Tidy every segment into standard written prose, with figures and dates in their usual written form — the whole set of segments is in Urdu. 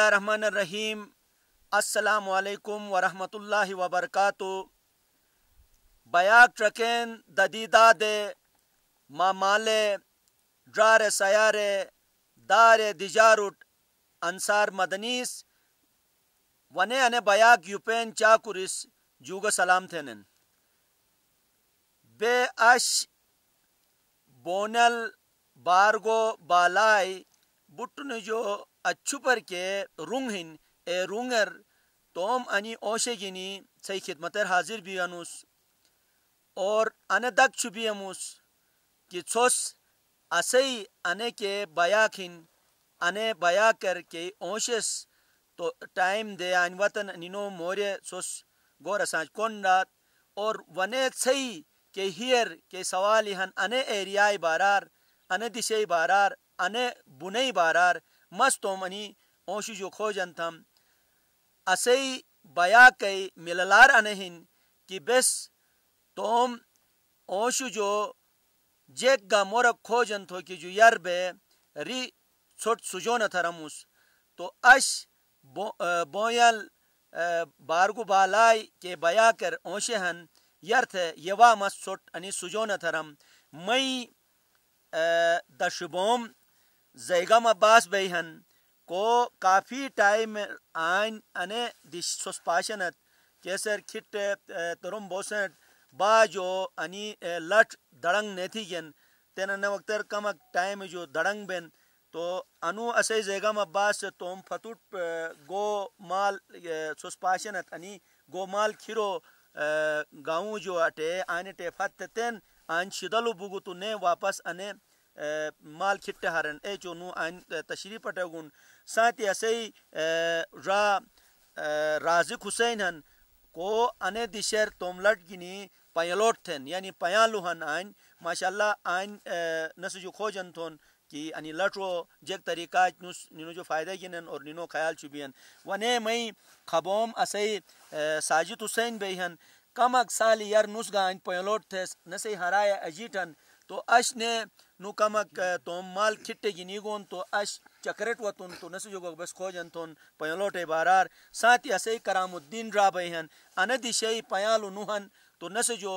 اللہ الرحمن الرحیم. السلام علیکم ورحمۃ اللہ وبرکاتہ. بیاک ٹرکین ددیدہ دے مامالے ڈرار سیارے دار دیجاروٹ انصار مدنیس ونے انے بیاک یوپین چاکورس جوگا سلام تھینن بے اش بونل بارگو بالائی بٹن جو اچھو پر کے رونگ ہن اے رونگر توم انی اوشے گینی سی خدمتر حاضر بھی انوس اور انے دک چھبی اموس کہ چھوس اسی انے کے بیاکھن انے بیاکر کے اوشس تو ٹائم دے آن وطن نینو مورے سوس گور اسانج کونڈات اور ونے سی کے ہیر کے سوالی ہن انے ایریائی بارار انے دشئی بارار انے بنئی بارار مستو منی اوشی جو کھوجن تھم اسی بیا کئی مللار انہن کہ بس توم اوشو جو جیک گا مورک کھوجن تھو کہ جو یر بے ری چھوٹ سجون تھرموس تو اش بویل بارگو بالائی کے بیا کر اوشے ہن یر تھے یوا مس چھوٹ انی سجون تھرم مئی دشبوم زیگم عباس بیہن کو کافی ٹائم آئین انے دش سوس پاشنت کیسر کھٹ ترم بوسنٹ با جو انی لٹ دڑنگ نیتھی گن تینن وقتر کمک ٹائم جو دڑنگ بین تو انو اسے زیگم عباس توم فتوٹ گو مال سوس پاشنت انی گو مال کھیرو گاؤں جو اٹے آنے ٹے فت تین آن شدلو بگو تو نے واپس انے مال کھٹ ہرن اے چونو آن تشریف پٹگون ساتھی اسے را رازق حسین ہن کو انے دشر توم لٹ گنی پیلوٹ تھن یعنی پیالو ہن آن ماشاءاللہ آن نس جو کھوجن تھون کہ انی لٹو جیک طریقہ نینو جو فائدہ گنن اور نینو خیال چبین ونے مئی خبوم اسے ساجد حسین بیہن کمک سالی یر نس گا ان پیلوٹ تھس نسی ہرائے اجیٹن تو اش نے نو کمک توم مال کھٹے گنی گون تو اش چکرٹ وطن تو نس جو بس کھوجن تھون پیلوٹ بارار ساتھی اسے کرام الدین را بیہن اندی شئی پیالو نوہن تو نس جو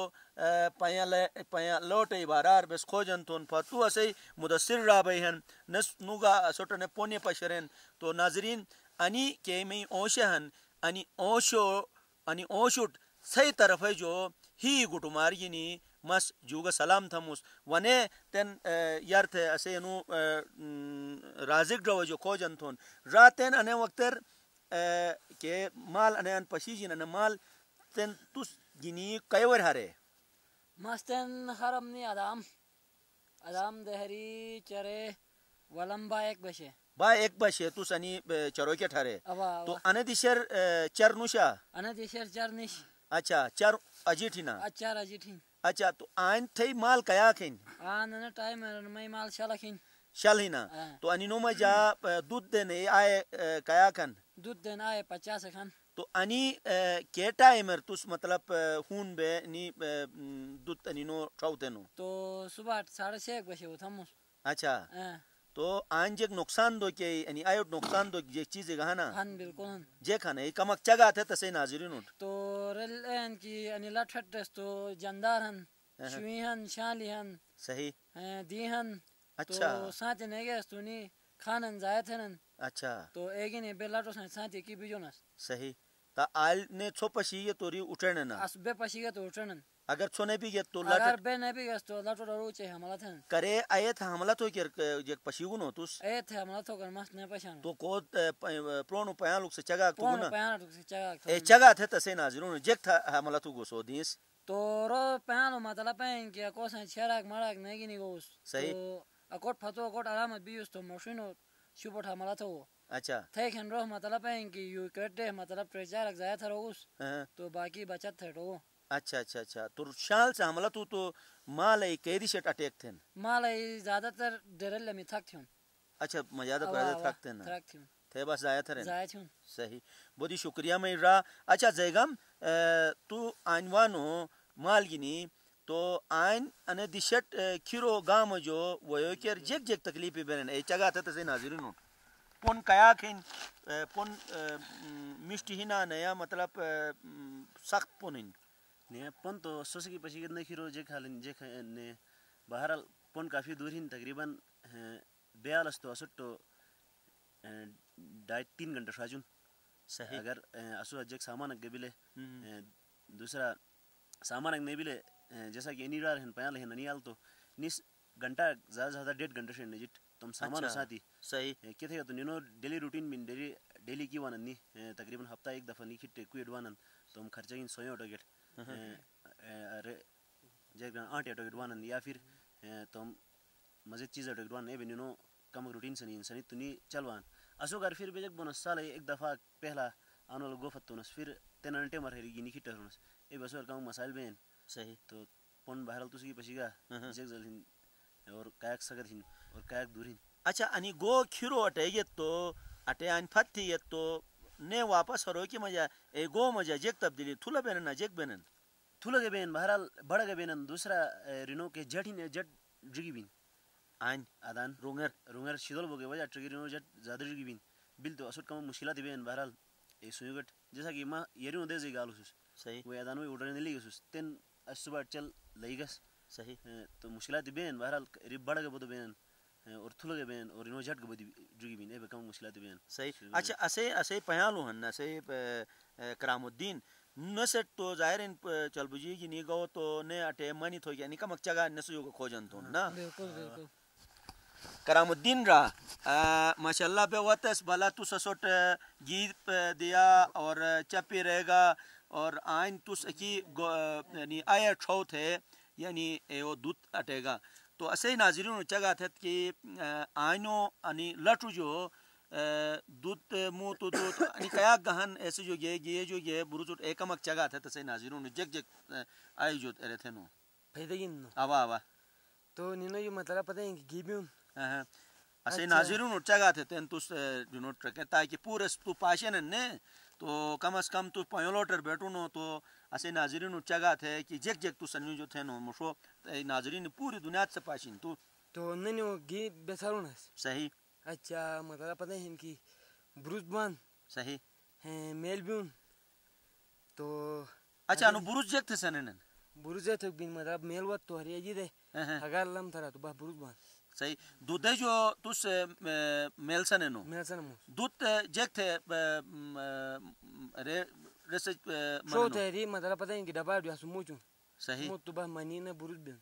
پیلوٹ بارار بس کھوجن تھون فتو اسے مدثر را بیہن نس نوگا سوٹنے پونے پشرین تو ناظرین انی کے میں اوشہن انی اوشوٹ صحیح طرف ہے جو ہی گٹو مارگینی مس جوگا سلام تھموس ونے تین یار تھے اسے نو رازق ڈو جو کھوجن تھون راتین انے وقتر کہ مال انے ان پشیجین انے مال تین توس گینی کیور ہرے مستن حرم نی ادام دہری چرے ولم با ایک بشے ایک بشے تو سنی چرو کے ٹھرے تو انے دیشر چر نوشا انے دیشر چر نش اچھا چر اجیٹھینا اچار اجیٹھین اچھا تو آئین تھئی مال کیا کھین نے ٹائم میں مال شلکھین شل ہینا تو انی نوما جا دودھ دینے آئے کیا کھن دودھ دین آئے 50 کھن تو انی کے ٹائمر تس مطلب ہون بے نی دودھ انی نو ٹھاوتے نو تو صبح 6:30 بجے ہوتا ہم اچھا تو آن جگ نقصان دو کہ یعنی آیوٹ نقصان دو یہ چیزیں گہنا ہن بالکل ہن جے کھانا یہ کمک چگا تھے تسے ناظرین اٹھ تو رل این کی یعنی لٹ پھٹ تو جاندار ہن شوی ہن شالی ہن صحیح دی ہن اچھا تو ساتھ نے گئے تو نی کھانن زائد ہن اچھا تو ایگی نے بلاٹو ساتھ کی بیجونس صحیح تا آل نے چھو پشی توری اٹھن نا اس بے پشی گے تو اٹھن اگر چھونے بھی گے تو اگر بے نے بھی گے تو لٹو روچے حملہ تھن کرے ایت حملہ تو کہ پشیگون ہوتس ایت حملہ تو کر مست نے پشان تو کو پرونو پیان لوگ سے چگا تو پرونو پیان لوگ سے چگا اے چگا تھے تسے ناظرون جک تھا حملہ تو گو سو دیس تو رو پیانو مطلب پین کہ کوسن چھراک مراک نگی نی گوس تو اکوٹ پھتو اکوٹ علامت بیوس تو مشینو شوپٹ حملہ تو اچھا تھے کھن رو مطلب پین کہ یو کٹے مطلب ٹریچارک زائد تھا روس تو باقی بچت تھے تو اچھا اچھا اچھا تو شال سے حملہ تو مال ای کیری شٹ اٹیک تھن مال ای زیادہ تر ڈرل میں تھک تھون اچھا زیادہ پر تھک تھن تھک تھون تھے بس زائد تھن زائد تھون صحیح بہت ہی شکریہ میں را اچھا زیگم تو آئنوانو مال گینی تو آئین انے دشٹ کھیرو گام جو ویو کیر جگ جگ تکلیفی بیرن اے چگا تھا تسے ناظرین پون کیاک ہن پون مشٹی ہنا نیا مطلب سخت پون ہن نے پون تو سوسکی پشی گدنے کھیرو جے کھالن جے نے بہرحال پون کافی دور ہن تقریباً بیالس تو اسٹو 2.5-3 گھنٹہ شاجون صحیح اگر اسو جیک سامان اگ بلے دوسرا سامان اگ نہیں بلے جیسا کہ انی رار ہن پیال ہن انیال تو نیس گھنٹہ زیادہ زیادہ 1.5 گھنٹہ شن نجٹ تم سامان ساتھی صحیح کہ تھے تو نینو ڈیلی روٹین بن ڈیلی کی وانن نی تقریباً ہفتہ ایک دفعہ نی کھٹ کوئی وانن تم خرچہ ان سویو ٹگٹ جیک 8 ٹگٹ وانن یا پھر تم مزید چیز ٹگٹ وان نہیں بنینو کم روٹین سنی انسانی تو نی چلوان اسو گھر پھر بیجک بونس سال ایک دفعہ پہلا آنو گو فتونس پھر تین انٹے مرہری گینی کھٹ رونس اے بسو کم مسائل بین صحیح تو پون بہرحال تو سی پشی گا جیک زل ہن اور کایک سگد ہن اور کایک دور ہن اچھا انی گو کھیرو اٹے یتو اٹے ان پھتی یتو نے واپس ہرو کی مجا اے گو مجا جیک تبدیلی تھولا بینن نہ جیک بینن تھولا گے بین بہرحال بڑا گے بینن دوسرا رینو کے جٹ ہن جٹ جگی بین آئین آدان رونگر شیدول بوگے وجہ ٹرگی رینو جٹ زیادہ جگی بین بل تو اسٹ کم مشکلات بین بہرحال اے سویگٹ جیسا کہ ما یریو دے زی گالوس صحیح وہ آدان وی اڑنے لی گسوس تین صبح چل لئیگس صحیح تو مشکلات بین بہرحال ری بڑا گے بدو بین اور تھولا گے بین اور رینو جٹ گے بدی جگی بین اے کم مشکلات بین صحیح اچھا اسے پیالو ہن اسے کرام الدین نسٹ تو ظاہر ان چل بجی کی نی گو تو نے اٹے منی تھو یعنی کم چگا نسو کو کھوجن تو نا بالکل بالکل کرام الدین را ماشاءاللہ پہ وتس بلا تو سسوٹ گیت دیا اور چپی رہے گا اور آئین تس اکی یعنی آیا چھو تھے یعنی وہ دودھ اٹے گا تو اسے ناظرین چگا تھا کہ آئینو انی لٹو جو دودھ مو تو دودھ انی کیا گہن ایسے جو یہ جو یہ بروزوٹ ایکمک چگا تھا تسے ناظرین جگ جگ آئی جو رہے تھے نو پیدگین آوا آوا تو نینو یہ مطلب پتہ ہے کہ گیبیون اسے ناظرین چگا تھے تین تو جنوٹ رکھے تاکہ پورس تو پاشن نے تو کم از کم تو پیولوٹر بیٹھو نو تو اسے ناظرین چگا تھے کہ جگ جگ تو سنیو جو تھے نو مشو ناظرین پوری دنیا سے پاشین تو ننیو گی بیسارون ہے صحیح اچھا مطلب پتہ ہے کہ بروز بان صحیح میل بیون تو اچھا نو بروز جگ تھے سنن بروز ہے تو بین مطلب میل وقت تو ہری جی دے اگر لم تھرا تو بس بروز بان صحیح دودھ جو تس میلسن نو میلسن دودھ جگ تھے ریسج شو تھے ری مطلب پتہ ہے کہ ڈبا جو سموچوں صحیح مو تو بس منی نے بروز بین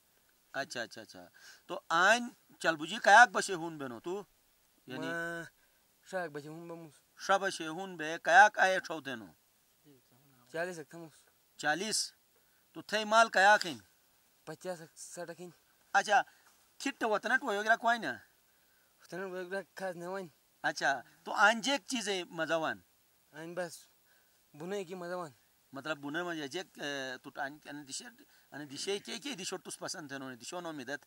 اچھا اچھا اچھا تو آئین چل بجی کیاک بشے ہون بینو تو یعنی شاک بچے ہون بموس شا بشے ہون بے کیاک آئے چھو دینو 40 ایک تھموس 40 تو تھے مال کیاک ہیں 50-60 کین اچھا کھٹ وطنٹ وغیرہ کوئی نا وطنٹ وغیرہ خاص نوائن اچھا تو آئین جیک چیزیں مزوان آئین بس بنے کی مزوان مطلب بنے مجھے جیک تو آئین دیشے کی دیشوٹ تس پسند تھے انہوں نے دیشو نو میدت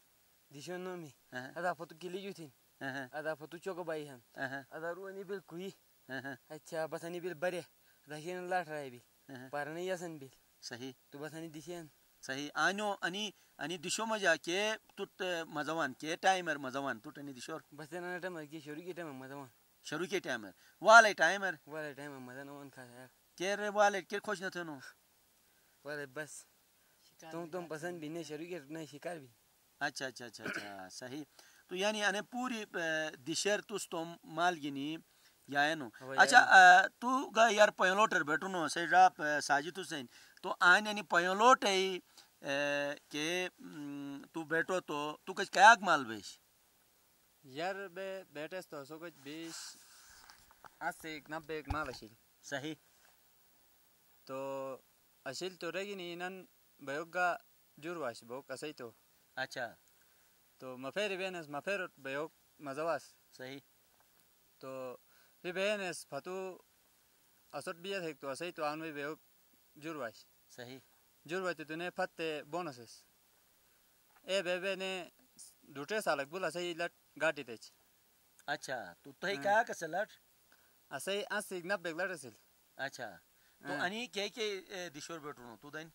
دیشو نو می ادا فتو کلی جو تھین ادا فتو چوکو بائی ہم ادا روانی بل کوئی اچھا بس انی بل برے ادا ہین لاٹ رہے بھی پارنے یسن بل صحیح تو بس انی دیشین صحیح آنو انی دیشو مجا کے تut مزوان کے ٹائمر مزوان تut انی دیشور بس نا ٹائمر کی شروع کی ٹائمر مزوان شروع کے ٹائمر والے ٹائمر مزوان کھا ہے کے رے والے کے خوش نہ تھے نو والے بس تم پسند بھی نہیں شروع کے نہیں شکار بھی اچھا اچھا اچھا اچھا صحیح تو یعنی انے پوری دیشر تس تم مال گنی یا نو اچھا تو گا یار پیلوٹر بیٹھو نو سے راپ ساجد حسین تو آئین یعنی پیلوٹ ہے کہ تو بیٹھو تو کچھ کیاک مال بیش یار بے بیٹھے تو سو کچھ 20-90 مال اشیل صحیح تو اشیل تو رہی نہیں نن بیوگا جور واش بوک اسای تو اچھا تو مفیر بینس مفیر بیوگ مزواس صحیح تو پھر بینس فتو اسٹ بیت ہے تو اسای تو آنوی بیوگ جور واش صحیح جور واش تو نے پھتے بونسس اے بے نے 2-3 سالک بول اسای لٹ گاٹی تیچ اچھا تو تہی کیا کسے لٹ اسای 80-90 لٹ اسل اچھا تو انی کے دیشور بیٹھو نو تو دین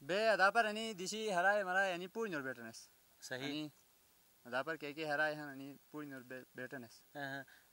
بے ادا پر انی دیشی ہرائے مرائے انی پوری نور بیٹنس صحیح ادا پر کے ہرائے ہن انی پوری نور بیٹنس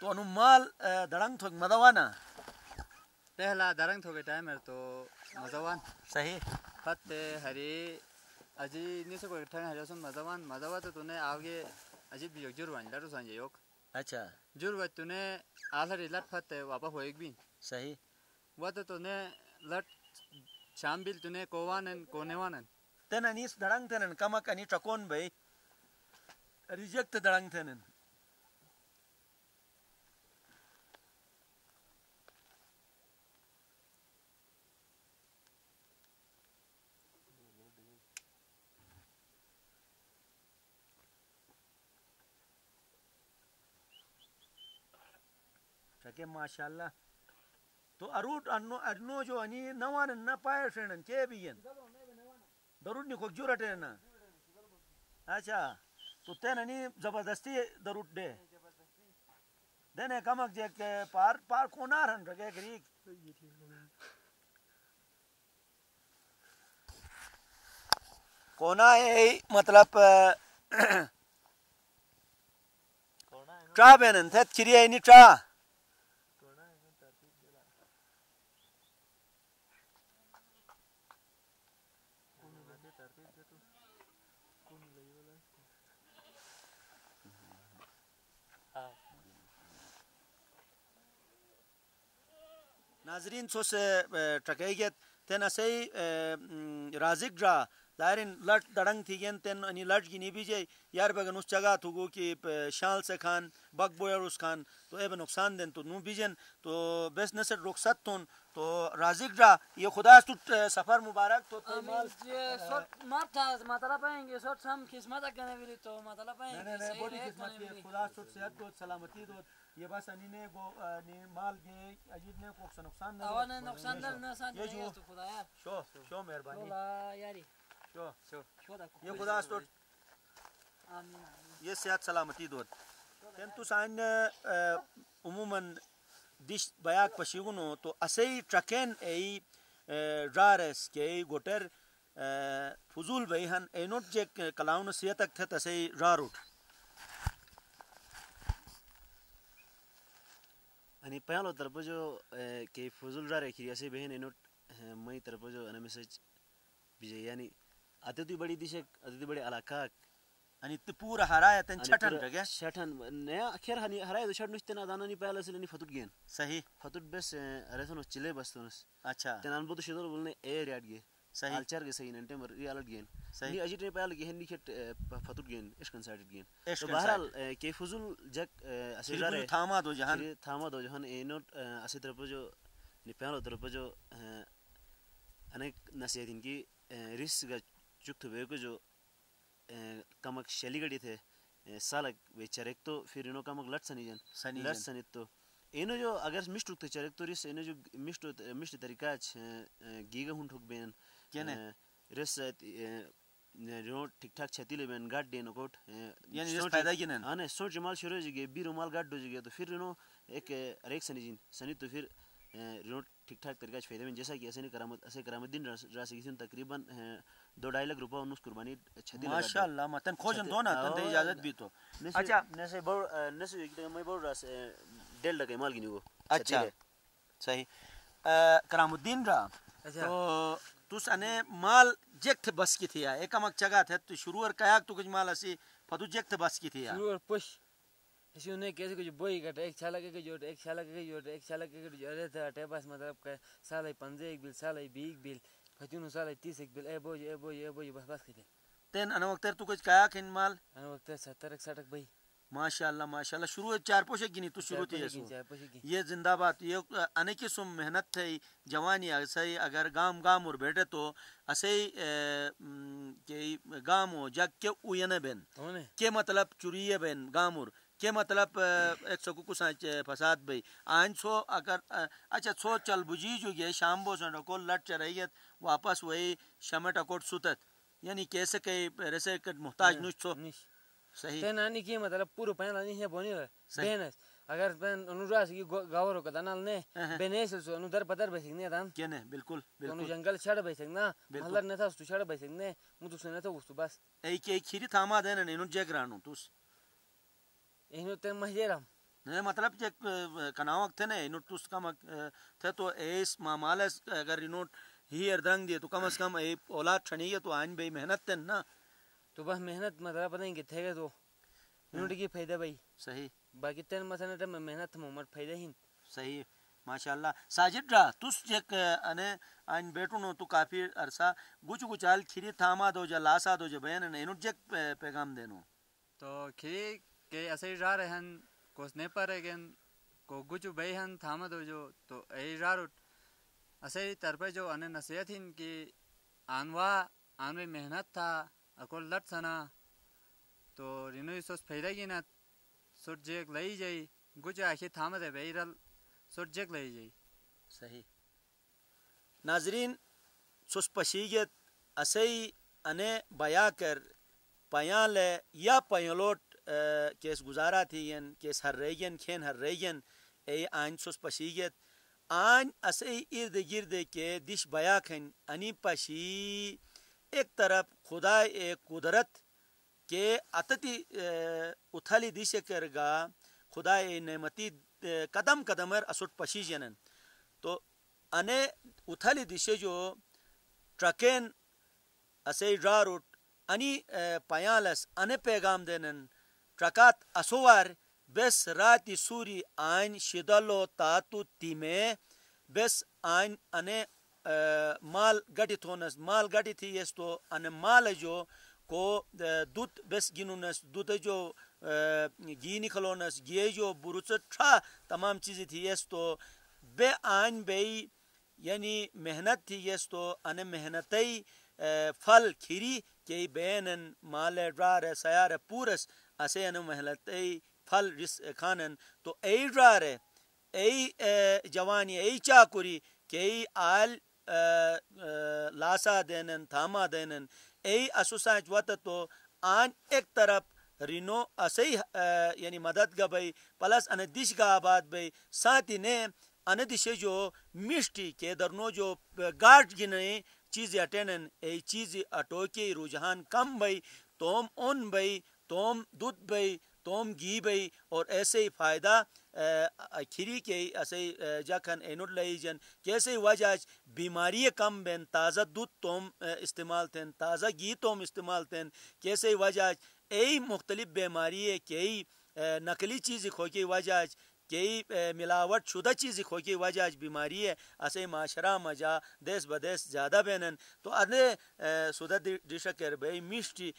تو انو مال دڑنگ تھوک مدوانا پہلا درنگ تھوکے ٹائم ہے تو مزوان صحیح پت ہری اجی نیسے کوئی ٹھنگ ہری سن مزوان تو نے آگے اجی بھی جروان لڑو سان یوک اچھا جروان تو نے آلہری لٹ پت واپا ہوئے بھی صحیح وہ تو نے لٹ شام بیل تو نے کووانن کونیوانن تین انیس دڑنگ تینن کمک انی چکون بھئی ریجیکٹ دڑنگ تینن کہ ماشاءاللہ تو اروٹ ارنو جو انی نوان نہ پائے شنن کے بیین درود نی کو جورٹے نا اچھا تو تین انی زبردستی درود دے دینے کمک جے کہ پار کونار ہن رگے گریک کونا ہے مطلب ٹرا بینن تھت چریے انی ٹرا ناظرین سوس ٹکیگیت تین اسی رازق جا لائرین لٹ دڑنگ تھی گین تین انی لٹ گینی بیجے یار بگن اس جگہ تو گو کہ شال سے کھان بگ بویر اس کھان تو اے بے نقصان دین تو نو بیجن تو بیس نسل رخصت تون تو رازق جا یہ خدا است سفر مبارک تو مال سوٹ مات تھا مطلب پائیں گے سوٹ ہم قسمت کرنے بھی تو مطلب پائیں گے نہیں بڑی قسمت ہے خدا است صحت دو سلامتی دو یہ بس انی نے گو نی مال گے اجید نے کو نقصان نہ نقصان نہ سان یہ تو خدا یار شو مہربانی یاری شو یہ خدا است آمین یہ صحت سلامتی دو تین تو سائن عموماً دیش بیاک پشیگونو تو اسی ٹرکین ای رارس کے ای گوٹر فضول بیہن اینوٹ جے کلاؤن سیتک تھت اسی راروٹ ani payalo tarpojo ke fuzul rare kiriase behen enot mai tarpojo ana message bije yani ateti badi dishek ateti badi alakak ani pura haraya ten chatan rage shatan ne akhir hani haraya do shatnu istena dana ni payala silani fatut gen صحیح fatut bes areson chile bastonus اچھا tenan bodu shidol bolne air yad ge صحیح alchar ge sahin ente mar realat gen صحیح ni ajit ne payala ge hen nikhet fatut gen ishkan sided gen عشق to bahral ke fuzul jak asirare تھاما دو جہان تھاما دو جہان enot asi tarpojo ni payalo tarpojo anek nasihatin ki ris ga chuktu be ko jo کمک شلی گڑی تھے سالک بے چرک تو پھر انہوں کمک لٹ سنی جن لٹ سنی تو انہوں جو اگر مشت رکھتے چرک تو رس انہوں جو مشت طریقہ گیگا ہون ٹھوک بین رس جو ٹھیک ٹھاک چھتی لے بین گاٹ دین کوٹ یعنی رس پیدا کی نن آنے سوچ جمال شروع جگہ بیرو مال گاٹ دو جگہ تو پھر انہوں ایک ریک سنی جن سنی تو پھر انہوں ٹھیک ٹھاک طریقہ فائدہ بین جیسا کہ ایسے کرامت دین راسی گی تقریباً 2-2.5 لاکھ روپے انہوں قربانی چھتی لگا ماشاءاللہ متن کھوجن دو نا تن دے اجازت بھی تو اچھا نسے بڑ نسے ایک میں بڑ راس ڈیل لگے مال گنی کو اچھا صحیح کرام الدین را تو تس انے مال جیکت بس کی تھیا ایک امک جگہ تھے تو شروع اور کیاک تو کچھ مال اسی فتو جیکت بس کی تھیا شروع اور پش اسی انہیں کیسے کچھ بوئی کٹ ایک چھالا کے جو ایک چھالا کے جو ایک چھالا کے جو ارے تھا ٹے بس مطلب کہ سالے 15 ایک بل سالے 20 بل فتونو سالے 30 ایک بل اے بوئی بس بس کتے تین ان وقت تو کچھ کیاک ان مال ان وقت 70 60 بھائی ماشاءاللہ شروع 4 پوشے گنی تو شروع تھی یہ زندہ بات یہ انے کی سم محنت تھی جوانی ایسے اگر گام اور بیٹھے تو ایسے کہ گام ہو جگ کے اوینے بین کے مطلب چوریے بین گام اور کے مطلب ایک سکو کو سانچ فساد بھئی آئین سو اگر اچھا سو چل بجی جو گئے شام بو سن رکو لٹ چرائیت واپس وہی شمٹ اکوٹ سوتت یعنی کیسے کہ رسے کٹ محتاج نوش سو صحیح تے نانی کی مطلب پورو پہلا نہیں ہے بونی بینس اگر بین انو راس کی گاورو کا دانال نے بینس سو انو در پدر بیسنے دان کینے بالکل انو جنگل چھڑ بیسنا مہلر نہ تھا اس تو چھڑ بیسنے مو تو سنے تھا اس تو بس ای کی کھیری تھاما دین انو جگرانو توس اینو تے مہیرام نہیں مطلب کہ کناوک تھے نا انوٹ تو کم تھے تو ایس مامالس اگر انوٹ ہی اردنگ دیے تو کم از کم اولاد چھنی ہے تو آئین بھائی محنت تھے نا تو بس محنت مطلب پتہ نہیں کہ تھے گا تو انوٹ کی فائدہ بھائی صحیح باقی تین مثلا ٹائم محنت تھا ممر فائدہ ہی صحیح ماشاء اللہ ساجد را تس یک انے آئین بیٹو نو تو کافی عرصہ گچ گچال کھیری تھاما دو جا لاسا دو جا بین انوٹ جک پیغام دینو تو کھیری کے ایسے ہی را رہن کوس نے پر اگین کو گچو بے ہن تھاما دو جو تو ای را روٹ ایسے ہی طرپے جو انہیں نصیحت ہن کی آنوے محنت تھا اکول لٹ سنا تو رینوی سوس فیدہ گی نا سوٹ جیک لئی جائی گچو آخی تھاما دے بے رل سوٹ جیک لئی جائی صحیح ناظرین سوس پشیگت اسی انے بیا کر پیان لے یا پیولوٹ کیس گزارا تھی کیس ہر ریگن کھین ہر ریگن ای آئین سوس پشیگت آئین اسی ارد گرد کے دش بیا کھن انی پشی ایک طرف خدا ایک قدرت کے اتتی اتھالی دیشے کرگا خدا ای نعمتی قدم قدمر اسوٹ پشی جنن تو انے اتھالی دیشے جو ٹرکین اسی را روٹ انی پیالس انے پیغام دینن ٹرکات اسوار بس راتی سوری آئین شدلو تاتو تیمے بس آئین انے مال گٹی تھونس مال گٹی تھی یس تو انے مال جو کو دودھ بس گنونس دودھ جو گی نکلونس گی جو بروچت ٹھا تمام چیزیں تھی یس تو بے آئین بے یعنی محنت تھی یس تو انے محنتی پھل کھیری کہ بینن مال ڈرار سیار پورس اسے انو محنتی پھل رس کھانن تو ای ڈرار ای جوانی ای چاکوری کہ ای آل لاسا دینن تھاما دینن ای اسوسانچ وقت تو آن ایک طرف رینو اسی یعنی مدد گا بھئی پلس ان دیش گا آباد بھئی ساتھی نے ان دیشے جو مشٹی کے درنو جو گاٹ گنے چیزیں اٹینن ای چیزیں اٹو کے رجحان کم بھئی توم اون بھئی توم دودھ بھئی توم گھی بھئی اور ایسے ہی فائدہ کھیری کے ایسے جاکھن اینوٹ لئی جن کیسے وجہ بیماری کم بین تازہ دودھ توم استعمال تھین تازہ گھی توم استعمال تھین کیسے وجہ ای مختلف بیماری ہے کئی نقلی چیز کھو کی وجہ کئی ملاوٹ شدہ چیز کھو کی وجہ بیماری ہے اسے معاشرہ مجا دیس بدیس زیادہ بینن تو ادھے سودہ ڈشہ کر بھئی میشٹی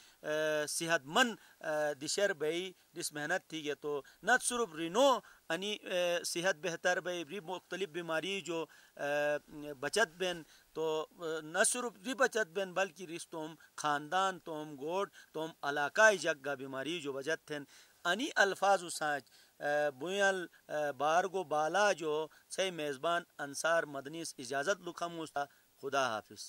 صحت مند دشر بھئی جس محنت تھی گے تو نہ صرف رینو انی صحت بہتر بھئی بھی مختلف بیماری جو بچت بین تو نہ صرف بھی بچت بین بلکہ رس توم خاندان توم گوڑ توم علاقائی جگہ بیماری جو بچت تھن انی الفاظ سانچ بویل بارگو بالا جو سے میزبان انصار مدنی اجازت لکھا موسا خدا حافظ.